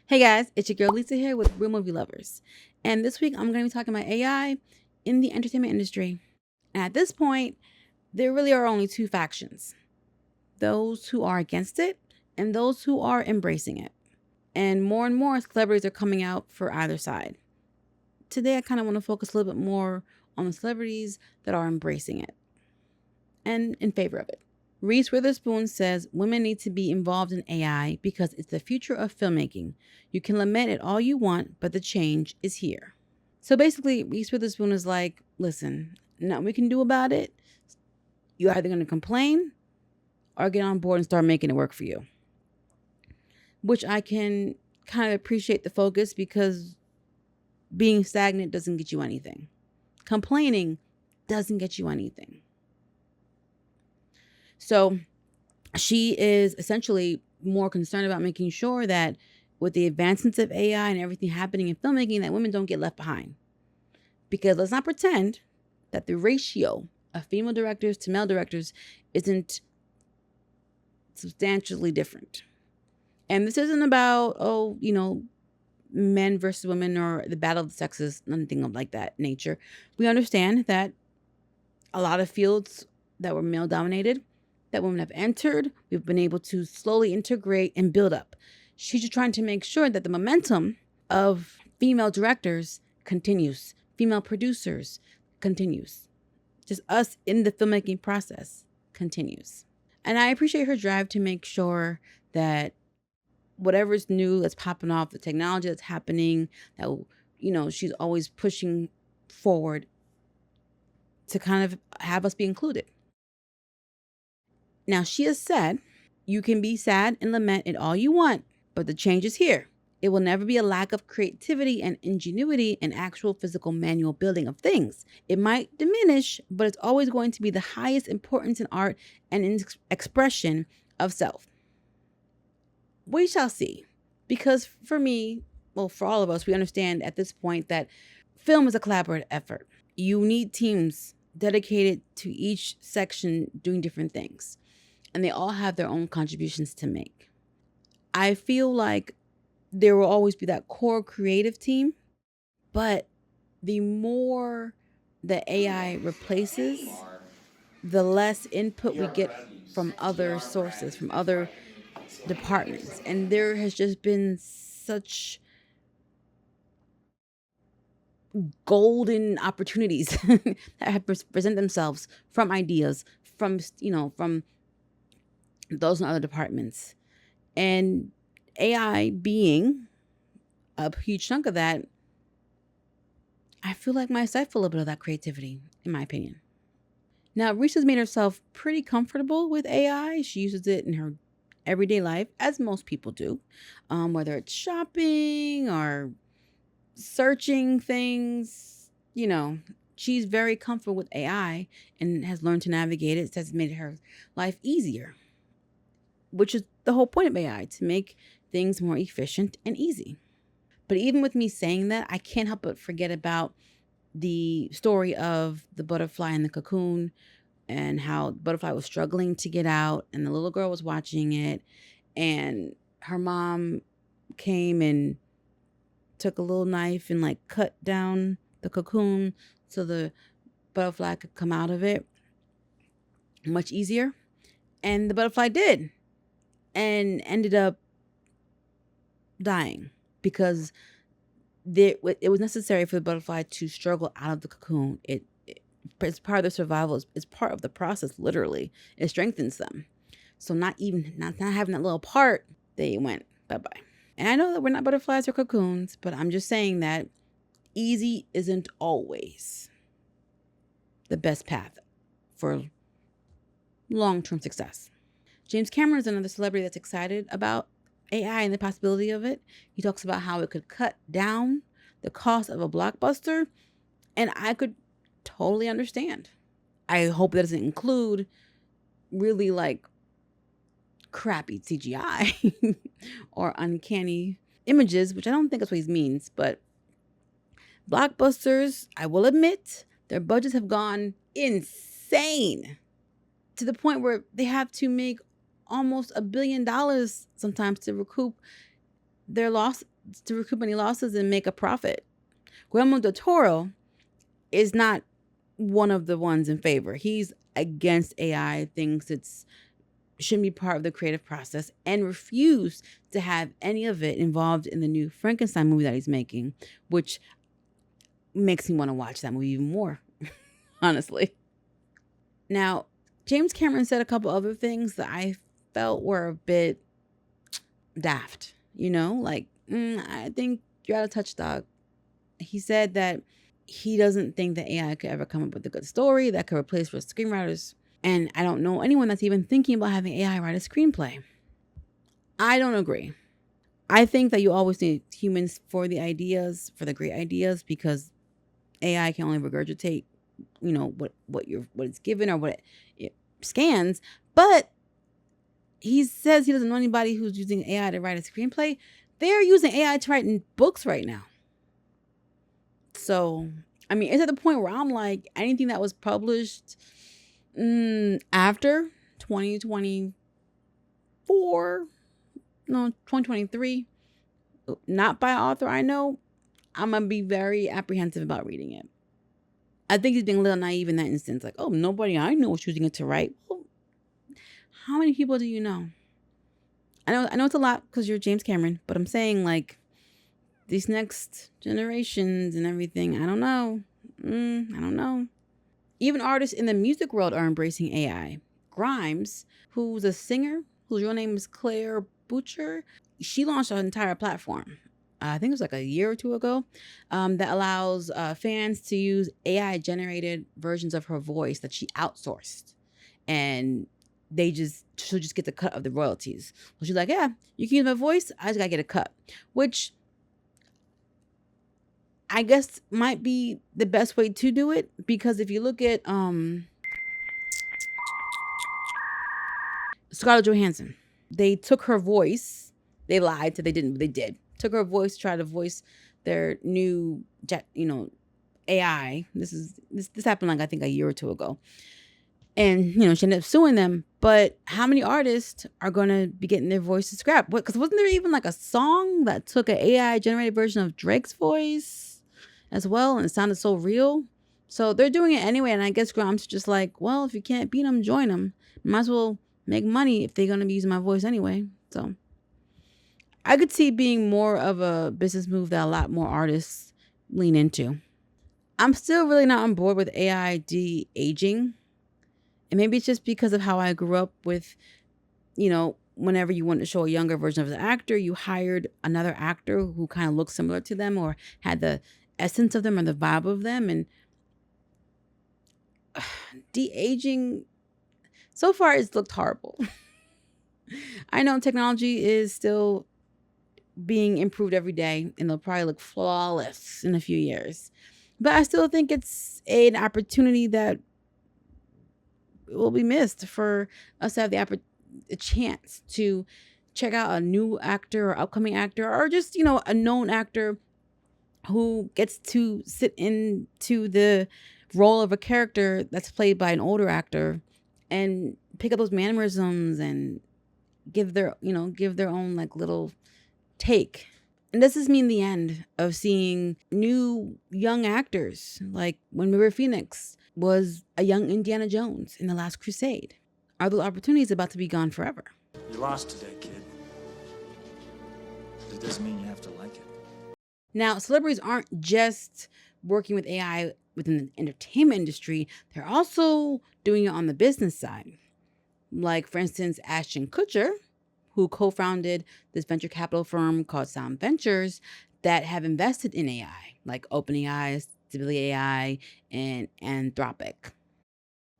Hey guys, it's your girl Lisa here with Real Movie Lovers. And this week I'm going to be talking about AI in the entertainment industry. And at this point, there really are only two factions: those who are against it and those who are embracing it. And more celebrities are coming out for either side. Today, I kind of want to focus a little bit more on the celebrities that are embracing it and in favor of it. Reese Witherspoon says women need to be involved in AI because it's the future of filmmaking. You can lament it all you want, but the change is here. So basically, Reese Witherspoon is like, listen, nothing we can do about it. You're either going to complain or get on board and start making it work for you. Which I can kind of appreciate the focus, because being stagnant doesn't get you anything. Complaining doesn't get you anything. So she is essentially more concerned about making sure that with the advancements of AI and everything happening in filmmaking, that women don't get left behind. Because let's not pretend that the ratio of female directors to male directors isn't substantially different. And this isn't about, men versus women or the battle of the sexes, nothing of like that nature. We understand that a lot of fields that were male dominated, that women have entered, we've been able to slowly integrate and build up. She's just trying to make sure that the momentum of female directors continues, female producers continues, just us in the filmmaking process continues. And I appreciate her drive to make sure that whatever's new that's popping off, the technology that's happening, that, she's always pushing forward to kind of have us be included. Now, she has said, you can be sad and lament it all you want, but the change is here. It will never be a lack of creativity and ingenuity in actual physical manual building of things. It might diminish, but it's always going to be the highest importance in art and in expression of self. We shall see. Because for me, for all of us, we understand at this point that film is a collaborative effort. You need teams dedicated to each section doing different things, and they all have their own contributions to make. I feel like there will always be that core creative team, but the more the AI replaces, the less input we get from other sources, from other departments. And there has just been such golden opportunities that have present themselves from ideas, from those in other departments. And AI being a huge chunk of that, I feel like might stifle a little bit of that creativity, in my opinion. Now, Reese has made herself pretty comfortable with AI. She uses it in her everyday life, as most people do, whether it's shopping or searching things. She's very comfortable with AI and has learned to navigate it. It has made her life easier, which is the whole point of AI, to make things more efficient and easy. But even with me saying that, I can't help but forget about the story of the butterfly in the cocoon, and how the butterfly was struggling to get out, and the little girl was watching it, and her mom came and took a little knife and cut down the cocoon so the butterfly could come out of it much easier. And the butterfly did, and ended up dying because it was necessary for the butterfly to struggle out of the cocoon. It's part of their survival. It's part of the process, literally. It strengthens them. So not having that little part, they went bye-bye. And I know that we're not butterflies or cocoons, but I'm just saying that easy isn't always the best path for long-term success. James Cameron is another celebrity that's excited about AI and the possibility of it. He talks about how it could cut down the cost of a blockbuster, and I could totally understand. I hope that doesn't include really crappy CGI or uncanny images, which I don't think that's what he means. But blockbusters, I will admit, their budgets have gone insane to the point where they have to make almost $1 billion sometimes to recoup their loss to recoup any losses and make a profit. Guillermo del Toro is not one of the ones in favor. He's against AI, thinks it's shouldn't be part of the creative process, and refused to have any of it involved in the new Frankenstein movie that he's making, which makes me want to watch that movie even more, honestly. Now, James Cameron said a couple other things that I felt were a bit daft, like, I think you're out of touch, dog. He said that he doesn't think that AI could ever come up with a good story that could replace for screenwriters. And I don't know anyone that's even thinking about having AI write a screenplay. I don't agree. I think that you always need humans for the ideas, for the great ideas, because AI can only regurgitate, what it's given or what it scans. But he says he doesn't know anybody who's using AI to write a screenplay. They're using AI to write books right now. So, I mean, it's at the point where I'm like, anything that was published after 2024, no, 2023, not by an author I know, I'm going to be very apprehensive about reading it. I think he's being a little naive in that instance. Like, oh, nobody I know is using it to write. Well, how many people do you know? I know it's a lot because you're James Cameron, but I'm saying, like, these next generations and everything, I don't know. I don't know. Even artists in the music world are embracing AI. Grimes, who's a singer, whose real name is Claire Butcher, she launched an entire platform. I think it was like a year or two ago, that allows fans to use AI-generated versions of her voice that she outsourced, and she'll just get the cut of the royalties. So she's like, yeah, you can use my voice, I just gotta get a cut, which I guess might be the best way to do it, because if you look at Scarlett Johansson, they took her voice. They lied, so they didn't, but they did. Took her voice, tried to voice their new AI. This happened like I think a year or two ago. And, she ended up suing them. But how many artists are going to be getting their voices scrapped? Because wasn't there even like a song that took an AI generated version of Drake's voice as well, and it sounded so real? So they're doing it anyway. And I guess Grimes just like, well, if you can't beat them, join them. Might as well make money if they're going to be using my voice anyway. So I could see it being more of a business move that a lot more artists lean into. I'm still really not on board with AI de-aging. And maybe it's just because of how I grew up with, whenever you wanted to show a younger version of the actor, you hired another actor who kind of looked similar to them or had the essence of them or the vibe of them. And de-aging, so far, it's looked horrible. I know technology is still being improved every day, and it'll probably look flawless in a few years. But I still think it's an opportunity that will be missed for us to have a chance to check out a new actor or upcoming actor, or just, a known actor who gets to sit into the role of a character that's played by an older actor and pick up those mannerisms and give their own like little take. And does this mean the end of seeing new young actors like when River Phoenix was a young Indiana Jones in The Last Crusade? Are those opportunities about to be gone forever? You lost today, kid. But it doesn't mean you have to like it. Now, celebrities aren't just working with AI within the entertainment industry. They're also doing it on the business side. Like, for instance, Ashton Kutcher, who co-founded this venture capital firm called Sound Ventures that have invested in AI, like OpenAI, Stability AI, and Anthropic.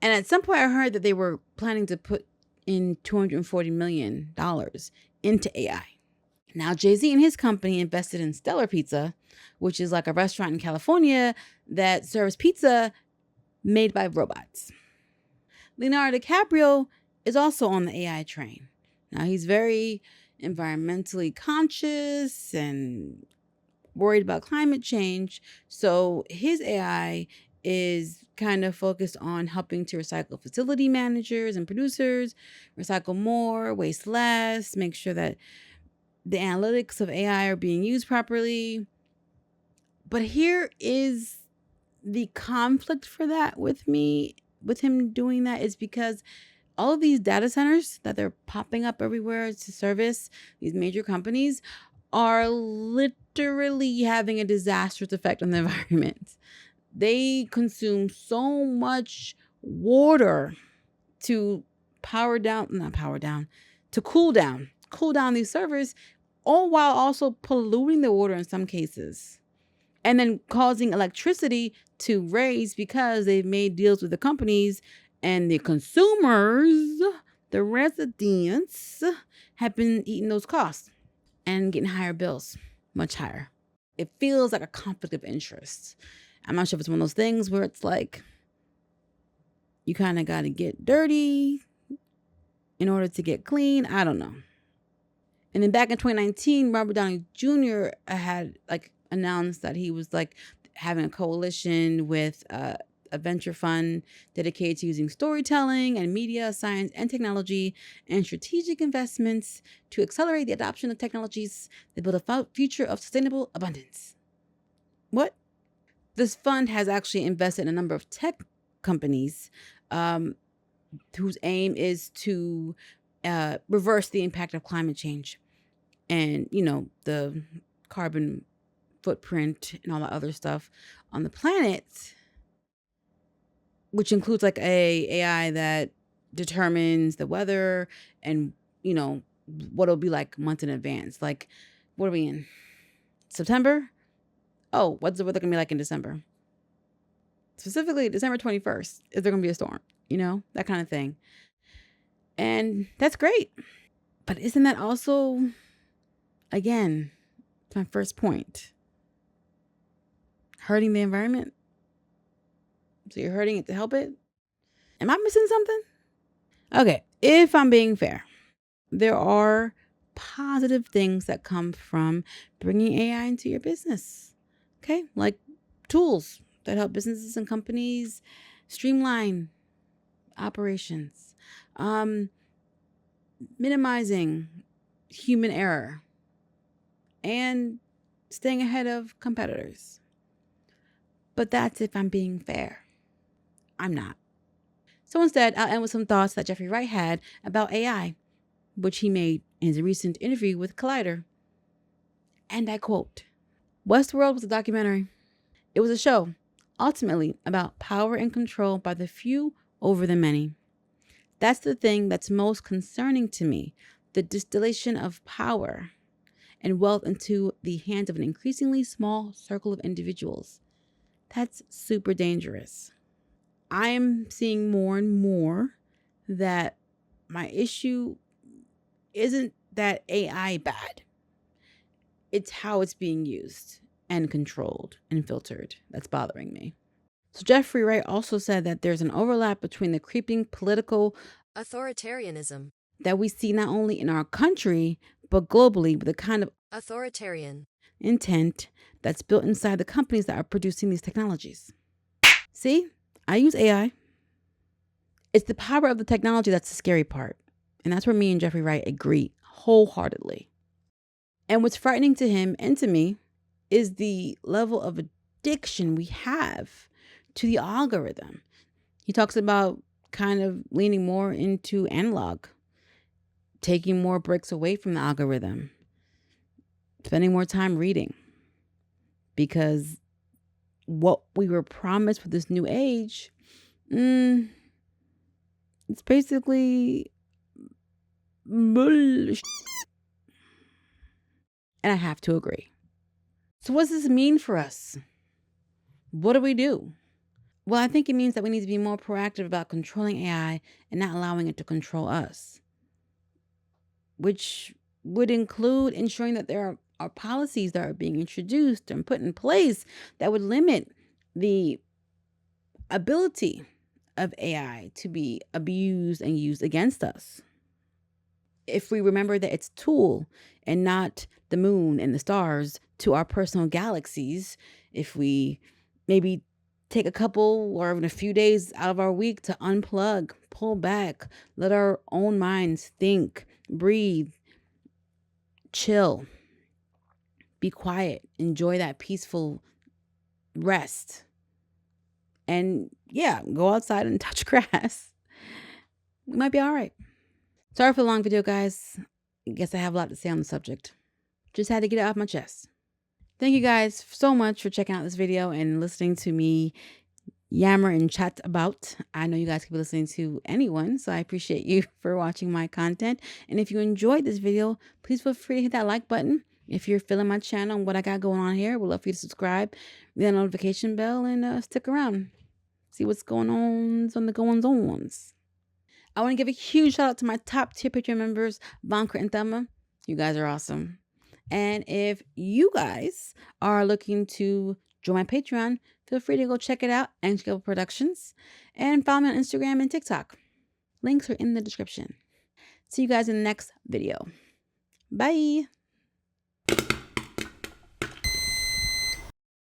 And at some point I heard that they were planning to put in $240 million into AI. Now, Jay-Z and his company invested in Stellar Pizza, which is like a restaurant in California that serves pizza made by robots. Leonardo DiCaprio is also on the AI train. Now, he's very environmentally conscious and worried about climate change. So his AI is kind of focused on helping to recycle facility managers and producers, recycle more, waste less, make sure that the analytics of AI are being used properly. But here is the conflict for that with him doing that, is because all of these data centers that they're popping up everywhere to service these major companies are literally having a disastrous effect on the environment. They consume so much water to to cool down these servers, all while also polluting the water in some cases. And then causing electricity to raise because they've made deals with the companies, and the consumers, the residents, have been eating those costs and getting higher bills, much higher. It feels like a conflict of interest. I'm not sure if it's one of those things where it's like you kind of got to get dirty in order to get clean. I don't know. And then back in 2019, Robert Downey Jr. had announced that he was having a coalition with a venture fund dedicated to using storytelling and media, science and technology and strategic investments to accelerate the adoption of technologies that build a future of sustainable abundance. What? This fund has actually invested in a number of tech companies whose aim is to reverse the impact of climate change and, the carbon footprint and all that other stuff on the planet, which includes a AI that determines the weather and, what it'll be like months in advance. Like, what are we in? September? Oh, what's the weather gonna be like in December? Specifically, December 21st. Is there gonna be a storm? That kind of thing. And that's great. But isn't that also, again, my first point, hurting the environment? So you're hurting it to help it? Am I missing something? Okay, if I'm being fair, there are positive things that come from bringing AI into your business. Okay, like tools that help businesses and companies streamline operations, minimizing human error, and staying ahead of competitors. But that's if I'm being fair. I'm not. So instead, I'll end with some thoughts that Jeffrey Wright had about AI, which he made in his recent interview with Collider. And I quote, "Westworld was a documentary. It was a show, ultimately about power and control by the few over the many. That's the thing that's most concerning to me, the distillation of power and wealth into the hands of an increasingly small circle of individuals. That's super dangerous. I'm seeing more and more that my issue isn't that AI bad. It's how it's being used and controlled and filtered that's bothering me." So Jeffrey Wright also said that there's an overlap between the creeping political authoritarianism that we see not only in our country, but globally, with the kind of authoritarian intent that's built inside the companies that are producing these technologies. See, I use AI. It's the power of the technology that's the scary part. And that's where me and Jeffrey Wright agree wholeheartedly. And what's frightening to him and to me is the level of addiction we have to the algorithm. He talks about kind of leaning more into analog, taking more breaks away from the algorithm, spending more time reading, because what we were promised with this new age, it's basically bullshit. And I have to agree. So what does this mean for us? What do we do? Well, I think it means that we need to be more proactive about controlling AI and not allowing it to control us, which would include ensuring that there are policies that are being introduced and put in place that would limit the ability of AI to be abused and used against us. If we remember that it's a tool and not the moon and the stars to our personal galaxies, if we maybe take a couple or even a few days out of our week to unplug, pull back, let our own minds think, breathe, chill, be quiet, enjoy that peaceful rest. And yeah, go outside and touch grass. We might be all right. Sorry for the long video, guys. Guess I have a lot to say on the subject. Just had to get it off my chest. Thank you guys so much for checking out this video and listening to me yammer and chat about. I know you guys could be listening to anyone, so I appreciate you for watching my content. And if you enjoyed this video, please feel free to hit that like button. If you're feeling my channel and what I got going on here, we'd love for you to subscribe, hit that notification bell, and stick around. See what's going on the goings-ons. I want to give a huge shout out to my top tier Patreon members, Vanker and Thelma. You guys are awesome. And if you guys are looking to join my Patreon, feel free to go check it out, NXG Global Productions, and follow me on Instagram and TikTok. Links are in the description. See you guys in the next video. Bye.